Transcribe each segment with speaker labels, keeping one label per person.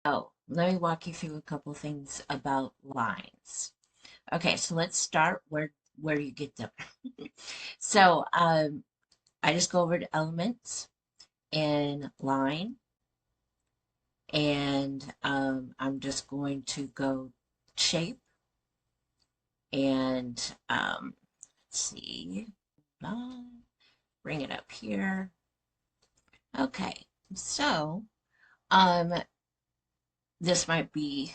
Speaker 1: Oh, let me walk you through a couple things about lines. Okay, so let's start where you get them. So I just go over to elements and line, and I'm just going to go shape and let's see, bring it up here. Okay, so um, this might be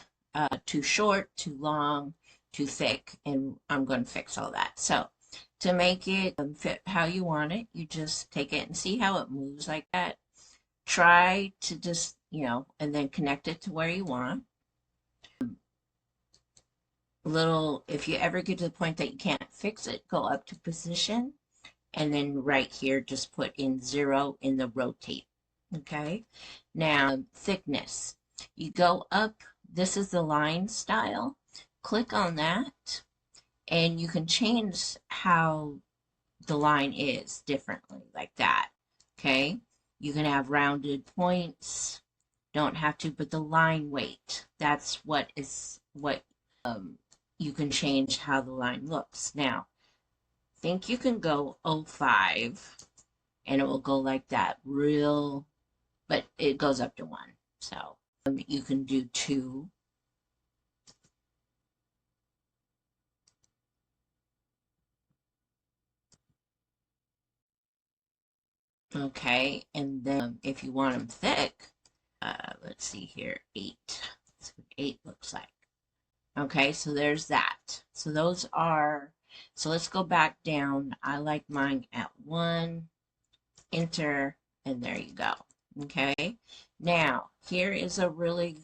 Speaker 1: too short, too long, too thick, and I'm going to fix all that. So to make it fit how you want it, you just take it and see how it moves like that. Try to just, and then connect it to where you want. Little, if you ever get to the point that you can't fix it, go up to position, and then right here, just put in 0 in the rotate. Okay. Now, thickness. You go up, this is the line style. Click on that, and you can change how the line is differently, like that. Okay. You can have rounded points, don't have to, but the line weight, that's what you can change how the line looks. Now, think you can go 05 and it will go like that, but it goes up to 1. So you can do 2. Okay, and then if you want them thick, let's see here, 8. That's what 8 looks like. Okay, so there's that. So let's go back down. I like mine at 1, enter, and there you go. Okay, now here is a really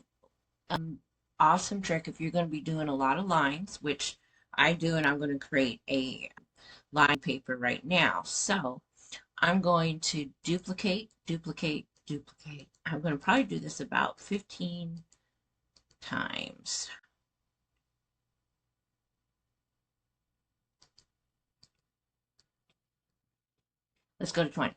Speaker 1: awesome trick if you're going to be doing a lot of lines, which I do, and I'm going to create a line paper right now. So I'm going to duplicate, duplicate, duplicate. I'm going to probably do this about 15 times. Let's go to 20.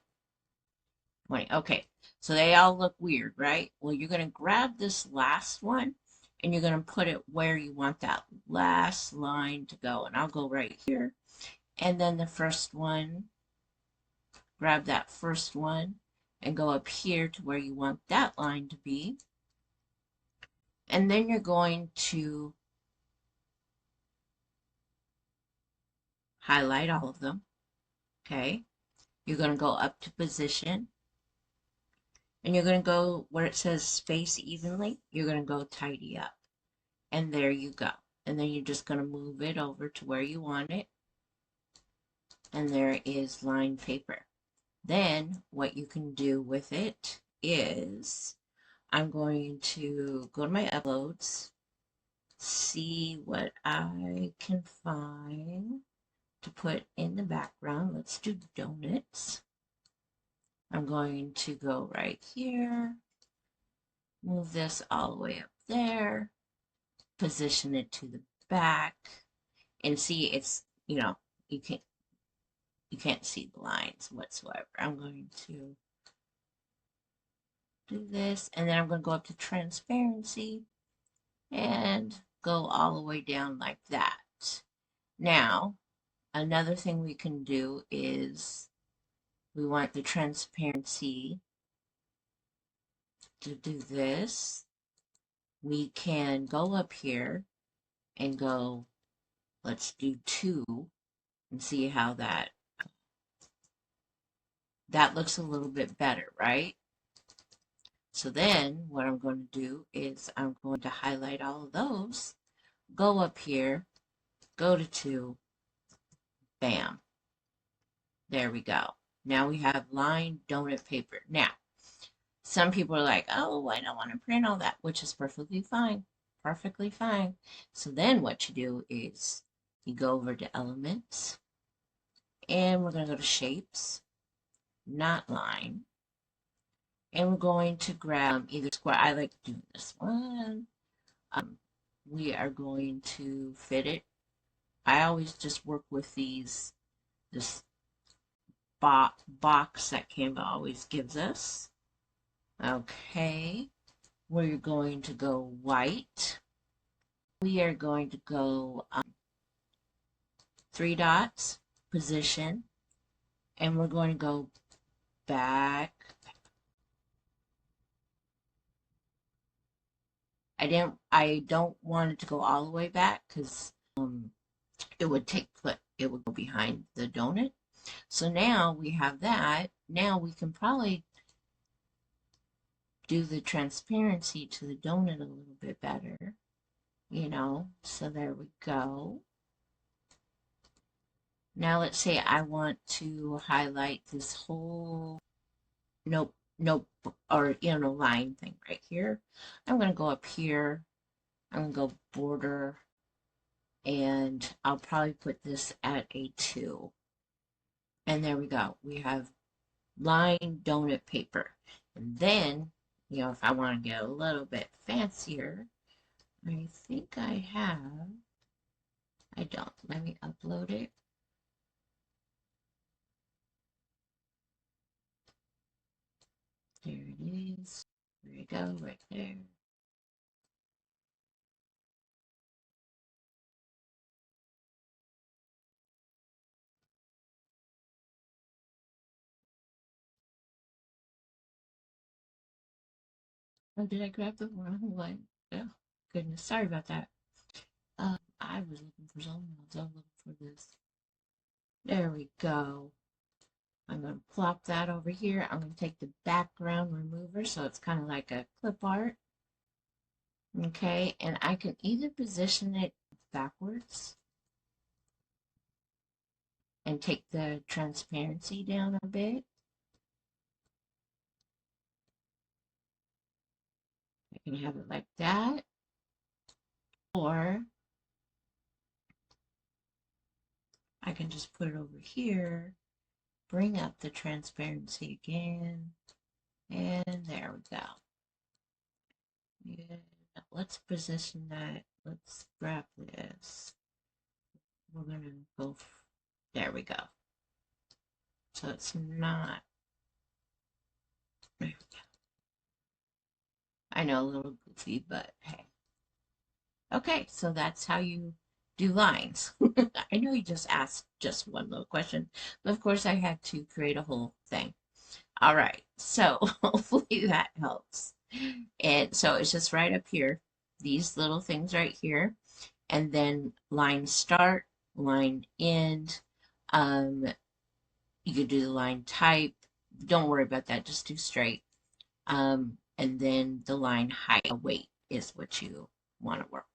Speaker 1: 20. Okay. So they all look weird, right? Well, you're going to grab this last one and you're going to put it where you want that last line to go. And I'll go right here. And then the first one, grab that first one and go up here to where you want that line to be. And then you're going to highlight all of them. Okay. You're going to go up to position and you're going to go where it says space evenly. You're going to go tidy up. And there you go. And then you're just going to move it over to where you want it. And there is line paper. Then what you can do with it is I'm going to go to my uploads, see what I can find to put in the background. Let's do donuts. I'm going to go right here, move this all the way up there, position it to the back, and see it's, you can't see the lines whatsoever. I'm going to do this, and then I'm going to go up to transparency and go all the way down like that. Now, another thing we can do is we want the transparency to do this. We can go up here and go, let's do 2 and see how that looks a little bit better, right? So then what I'm going to do is I'm going to highlight all of those, go up here, go to 2, bam. There we go. Now we have lined donut paper. Now, some people are like, oh, I don't want to print all that, which is perfectly fine. Perfectly fine. So then what you do is you go over to elements and we're going to go to shapes, not line. And we're going to grab either square. I like doing this one. We are going to fit it. I always just work with this box that Canva always gives us. Okay. We're going to go white. We are going to go three dots, position, and we're going to go back. I don't want it to go all the way back because it would it would go behind the donut. So now we have that. Now we can probably do the transparency to the donut a little bit better, you know. So there we go. Now let's say I want to highlight this whole nope, or line thing right here. I'm going to go up here. I'm going to go border, and I'll probably put this at a 2. And there we go. We have lined donut paper. And then, if I want to get a little bit fancier, I think I have. I don't. Let me upload it. There it is. There you go, right there. Oh, did I grab the wrong one? Oh, goodness. Sorry about that. I was looking for something else. I was looking for this. There we go. I'm going to plop that over here. I'm going to take the background remover so it's kind of like a clip art. Okay, and I can either position it backwards and take the transparency down a bit. I can have it like that. Or I can just put it over here, bring up the transparency again, and there we go. Yeah, let's position that. Let's grab this. We're going to go, there we go. So it's not, I know, a little goofy, but hey. Okay, so that's how you do lines. I know you just asked just one little question, but of course I had to create a whole thing. All right, so hopefully that helps. And so it's just right up here, these little things right here, and then line start, line end. You could do the line type. Don't worry about that, just do straight. And then the line height weight is what you want to work